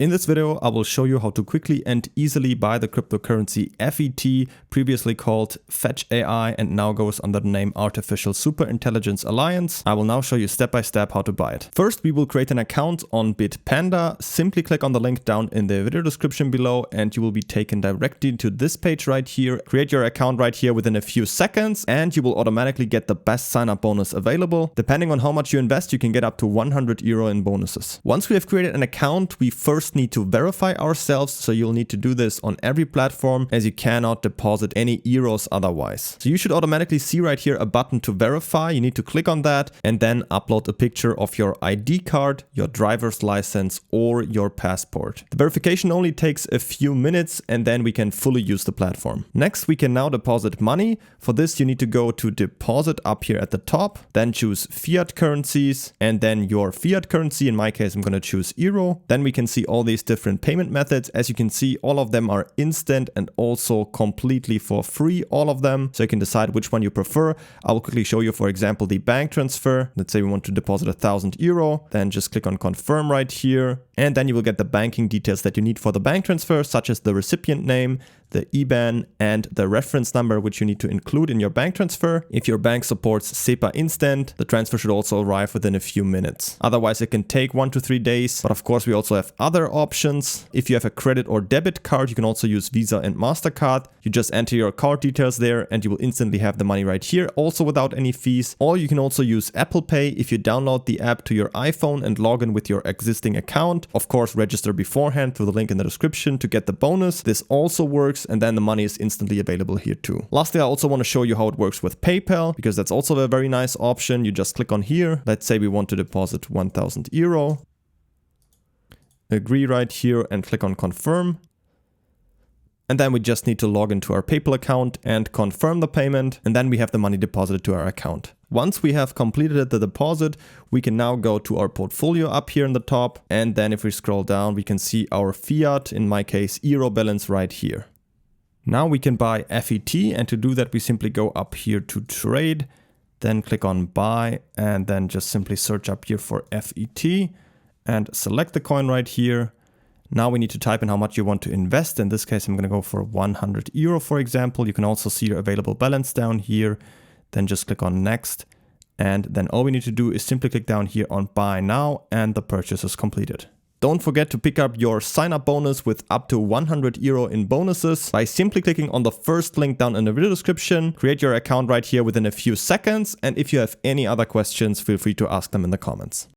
In this video, I will show you how to quickly and easily buy the cryptocurrency FET, previously called Fetch.ai and now goes under the name Artificial Superintelligence Alliance. I will now show you step by step how to buy it. First, we will create an account on Bitpanda. Simply click on the link down in the video description below and you will be taken directly to this page right here. Create your account right here within a few seconds and you will automatically get the best sign-up bonus available. Depending on how much you invest, you can get up to 100 euro in bonuses. Once we have created an account, we first need to verify ourselves, so you'll need to do this on every platform as you cannot deposit any euros otherwise. So you should automatically see right here a button to verify. You need to click on that and then upload a picture of your ID card, your driver's license or your passport. The verification only takes a few minutes and then we can fully use the platform. Next, we can now deposit money. For this, you need to go to deposit up here at the top, then choose fiat currencies and then your fiat currency. In my case, I'm going to choose euro. Then we can see all these different payment methods. As you can see, all of them are instant and also completely for free, all of them. So you can decide which one you prefer. I will quickly show you, for example, the bank transfer. Let's say we want to deposit 1,000 euro. Then just click on confirm right here. And then you will get the banking details that you need for the bank transfer, such as the recipient name, the IBAN and the reference number, which you need to include in your bank transfer. If your bank supports SEPA Instant, the transfer should also arrive within a few minutes. Otherwise, it can take 1 to 3 days. But of course, we also have other options. If you have a credit or debit card, you can also use Visa and MasterCard. You just enter your card details there and you will instantly have the money right here, also without any fees. Or you can also use Apple Pay if you download the app to your iPhone and log in with your existing account. Of course, register beforehand through the link in the description to get the bonus. This also works and then the money is instantly available here too. Lastly, I also want to show you how it works with PayPal, because that's also a very nice option. You just click on here. Let's say we want to deposit 1,000 euro. Agree right here and click on confirm. And then we just need to log into our PayPal account and confirm the payment. And then we have the money deposited to our account. Once we have completed the deposit, we can now go to our portfolio up here in the top. And then if we scroll down, we can see our fiat, in my case, euro balance right here. Now we can buy FET, and to do that, we simply go up here to trade, then click on buy, and then just simply search up here for FET and select the coin right here. Now we need to type in how much you want to invest. In this case, I'm going to go for 100 euro, for example. You can also see your available balance down here. Then just click on next. And then all we need to do is simply click down here on buy now, and the purchase is completed. Don't forget to pick up your sign-up bonus with up to 100 euro in bonuses by simply clicking on the first link down in the video description. Create your account right here within a few seconds. And if you have any other questions, feel free to ask them in the comments.